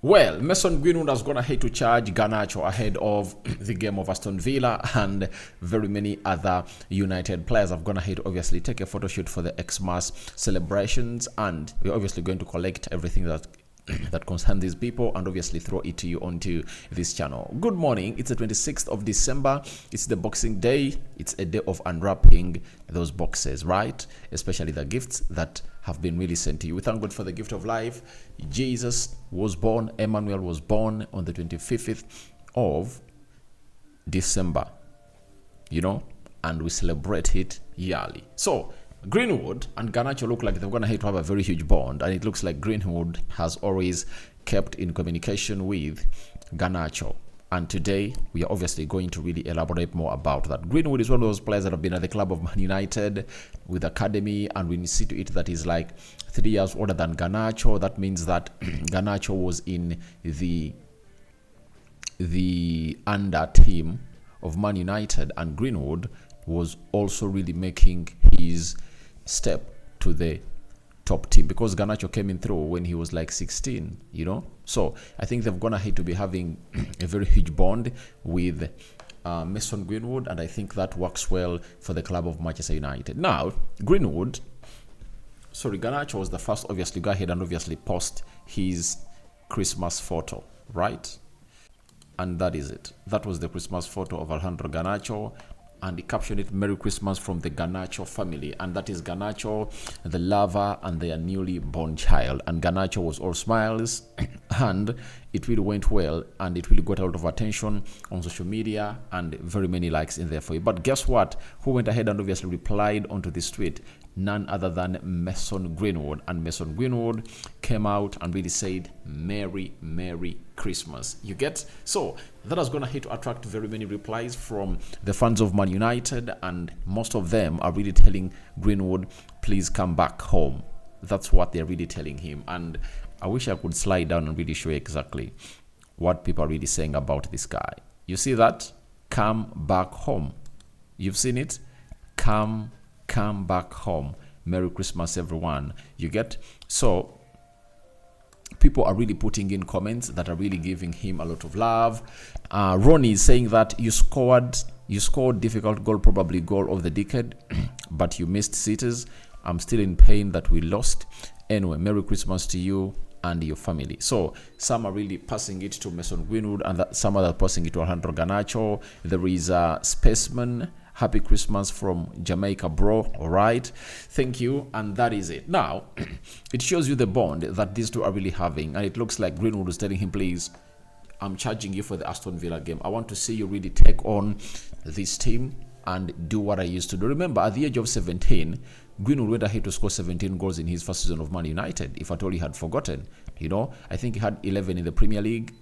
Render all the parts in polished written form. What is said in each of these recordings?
Well, Mason Greenwood has gone ahead to charge Garnacho ahead of the game of Aston Villa, and very many other United players have gone ahead to obviously take a photo shoot for the Xmas celebrations, and we're obviously going to collect everything that concerns these people and obviously throw it to you onto this channel. Good morning. It's the 26th of December. It's the Boxing Day. It's a day of unwrapping those boxes, right? Especially the gifts that have been really sent to you. We thank God for the gift of life. Jesus was born. Emmanuel was born on the 25th of December, and we celebrate it yearly. So Greenwood and Garnacho look like they're going to have a very huge bond, and it looks like Greenwood has always kept in communication with Garnacho. And today, we are obviously going to really elaborate more about that. Greenwood is one of those players that have been at the club of Man United with academy, and when you see to it that he's like 3 years older than Garnacho, that means that Garnacho was in the under team of Man United, and Greenwood was also really making his step to the top team because Garnacho came in through when he was like 16, So I think they've gone ahead to be having a very huge bond with Mason Greenwood, and I think that works well for the club of Manchester United. Now, Garnacho was the first, obviously, go ahead and obviously post his Christmas photo, right? And that is it. That was the Christmas photo of Alejandro Garnacho, and he captioned it, "Merry Christmas from the Garnacho family." And that is Garnacho, the lover, and their newly born child. And Garnacho was all smiles, and it really went well, and it really got a lot of attention on social media and very many likes in there for you. But guess what? Who went ahead and obviously replied onto this tweet? None other than Mason Greenwood. And Mason Greenwood came out and really said, "Merry, Merry Christmas." You get? So that has gone ahead to attract very many replies from the fans of Man United, and most of them are really telling Greenwood, please come back home. That's what they're really telling him. And I wish I could slide down and really show you exactly what people are really saying about this guy. You see that? Come back home. You've seen it? Come back home. Merry Christmas, everyone. You get? So people are really putting in comments that are really giving him a lot of love. Ronnie is saying that you scored difficult goal, probably goal of the decade, but you missed sitters. I'm still in pain that we lost. Anyway, Merry Christmas to you and your family. So some are really passing it to Mason Greenwood, and some are passing it to Alejandro Garnacho. There is a Spaceman. Happy Christmas from Jamaica, bro. All right. Thank you. And that is it. Now, it shows you the bond that these two are really having. And it looks like Greenwood is telling him, please, I'm charging you for the Aston Villa game. I want to see you really take on this team and do what I used to do. Remember, at the age of 17, Greenwood went ahead to score 17 goals in his first season of Man United, if at all he had forgotten. I think he had 11 in the Premier League.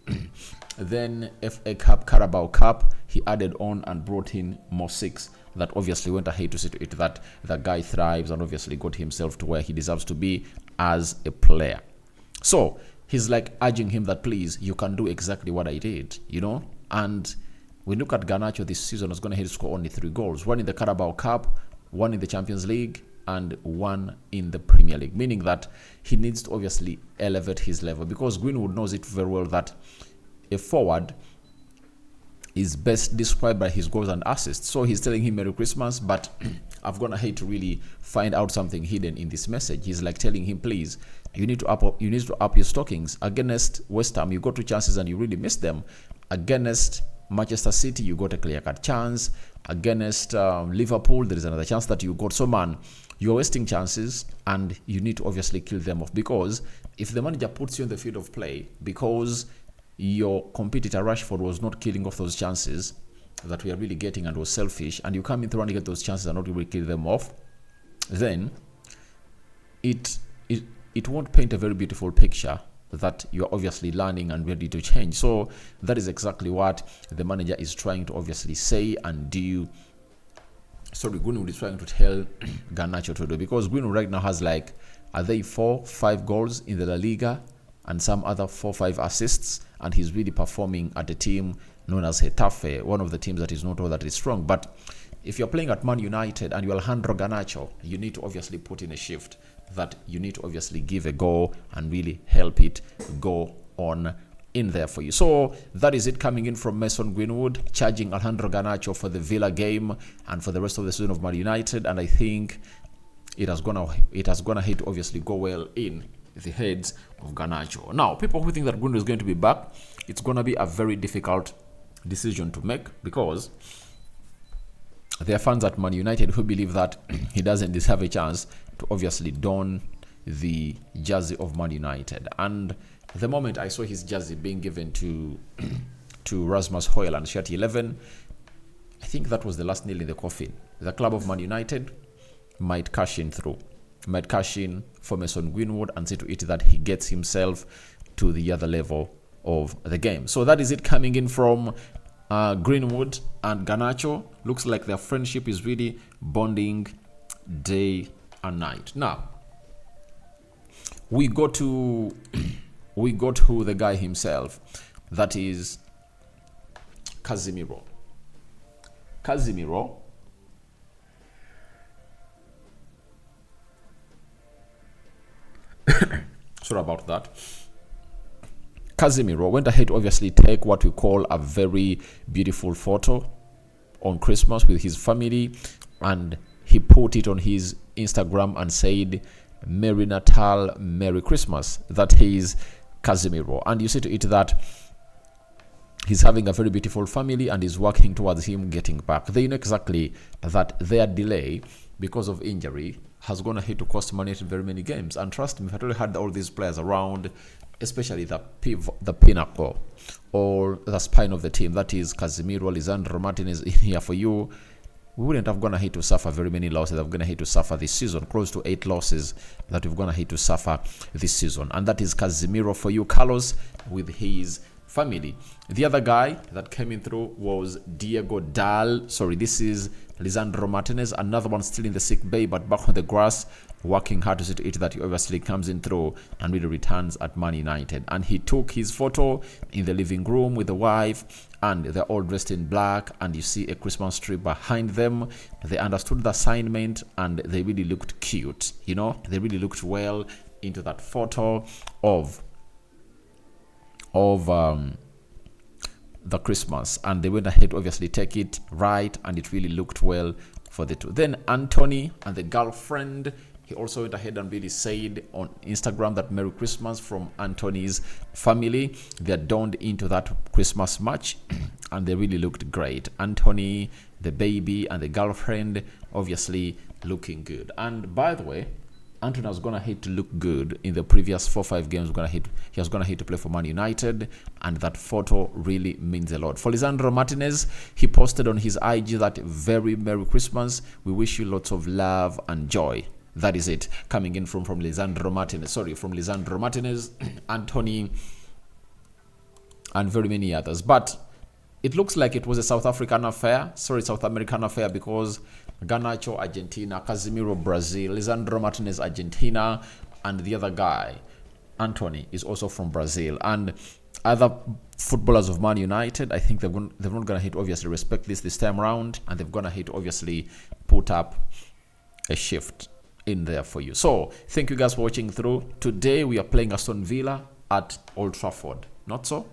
Then FA Cup, Carabao Cup, he added on and brought in more 6. That obviously went ahead to see to it that the guy thrives and obviously got himself to where he deserves to be as a player. So he's like urging him that, please, you can do exactly what I did, And we look at Garnacho this season, is going to score only 3 goals. 1 in the Carabao Cup, 1 in the Champions League, and 1 in the Premier League. Meaning that he needs to obviously elevate his level, because Greenwood knows it very well that a forward is best described by his goals and assists. So he's telling him Merry Christmas, but I've gone ahead to really find out something hidden in this message. He's like telling him, please, you need to up your stockings. Against West Ham, you got 2 chances and you really missed them. Against Manchester City, you got a clear-cut chance. Against Liverpool, there is another chance that you got. So, man, you're wasting chances, and you need to obviously kill them off, because if the manager puts you in the field of play because your competitor Rashford was not killing off those chances that we are really getting and was selfish, and you come in through and get those chances and not really kill them off, then it won't paint a very beautiful picture that you're obviously learning and ready to change. So that is exactly what the manager is trying to obviously say and do. Sorry, Greenwood is trying to tell Garnacho to do, because Greenwood right now has like, are they 4-5 goals in the La Liga and some other 4-5 assists, and he's really performing at a team known as Getafe, one of the teams that is not all that is strong. But if you're playing at Man United and you're Alejandro Garnacho, you need to obviously put in a shift, that you need to obviously give a go and really help it go on in there for you. So that is it coming in from Mason Greenwood, charging Alejandro Garnacho for the Villa game and for the rest of the season of Man United. And I think it has gonna hit obviously go well in the heads of Garnacho. Now, people who think that Greenwood is going to be back, it's gonna be a very difficult decision to make, because there are fans at Man United who believe that he doesn't deserve a chance to obviously don the jersey of Man United. And the moment I saw his jersey being given to Rasmus Højlund, shirt 11, I think that was the last nail in the coffin. The club of Man United might cash in for Mason Greenwood and see to it that he gets himself to the other level of the game. So that is it coming in from Greenwood and Garnacho. Looks like their friendship is really bonding day and night. Now, we go to the guy himself, that is Casemiro. Sorry about that. Casemiro went ahead to obviously take what we call a very beautiful photo on Christmas with his family, and he put it on his Instagram and said, "Merry Natal, Merry Christmas." That is Casemiro. And you see to it that he's having a very beautiful family and is working towards him getting back. They know exactly that their delay because of injury has gone ahead to cost Man United very many games. And trust me, if I really had all these players around, especially the pinnacle or the spine of the team, that is Casemiro, Lisandro Martinez in here for you, we wouldn't have gone ahead to suffer very many losses. I've gone ahead to suffer this season, close to 8 losses that we've gone ahead to suffer this season. And that is Casemiro for you, Carlos, with his family. The other guy that came in through was Diego Dal. Sorry, this is Lisandro Martinez, another one still in the sick bay, but back on the grass, working hard to see to it that he obviously comes in through and really returns at Man United. And he took his photo in the living room with the wife, and they're all dressed in black, and you see a Christmas tree behind them. They understood the assignment and they really looked cute. You know, they really looked well into that photo of the Christmas, and they went ahead to obviously take it right, and it really looked well for the two. Then Anthony and the girlfriend, he also went ahead and really said on Instagram that Merry Christmas from Anthony's family. They're donned into that Christmas match and they really looked great. Anthony, the baby, and the girlfriend obviously looking good. And by the way, Anthony has gone ahead to look good in the previous 4-5 games. He has gone ahead to play for Man United, and that photo really means a lot. For Lisandro Martinez, he posted on his IG that very Merry Christmas. We wish you lots of love and joy. That is it coming in from Lisandro Martinez. Sorry, from Lisandro Martinez, Anthony, and very many others. But it looks like it was a South American affair, because Garnacho, Argentina, Casemiro, Brazil, Lisandro Martinez, Argentina, and the other guy, Anthony, is also from Brazil. And other footballers of Man United, I think they've not gone ahead to obviously respect this time around, and they've gone ahead to obviously put up a shift in there for you. So thank you guys for watching through. Today we are playing Aston Villa at Old Trafford. Not so?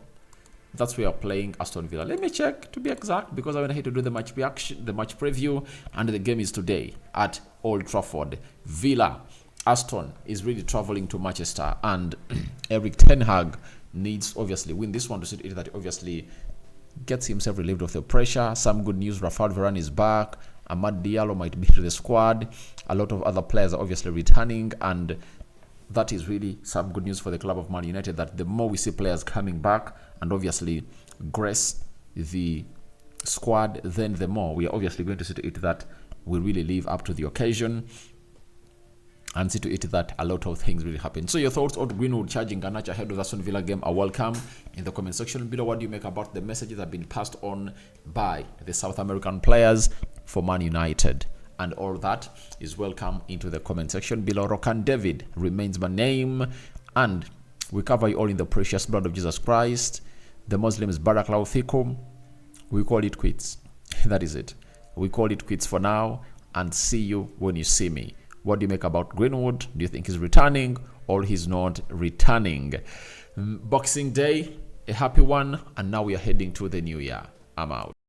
That's where we are playing Aston Villa. Let me check to be exact, because I went ahead to do the match reaction, the match preview, and the game is today at Old Trafford. Villa, Aston is really traveling to Manchester, and Eric Ten Hag needs obviously win this one to see that he obviously gets himself relieved of the pressure. Some good news: Rafael Varane is back. Amad Diallo might be to the squad. A lot of other players are obviously returning, and that is really some good news for the club of Man United, that the more we see players coming back and obviously grace the squad, then the more we are obviously going to see to it that we really live up to the occasion and see to it that a lot of things really happen. So your thoughts on Greenwood charging Garnacho ahead of the Aston Villa game are welcome in the comment section below. What do you make about the messages that have been passed on by the South American players for Man United? And all that is welcome into the comment section below. Rokan David remains my name, and we cover you all in the precious blood of Jesus Christ. The Muslims Barakallahu Fikum. We call it quits. That is it. We call it quits for now, and see you when you see me. What do you make about Greenwood? Do you think he's returning or he's not returning? Boxing Day a happy one, and now we are heading to the new year. I'm out.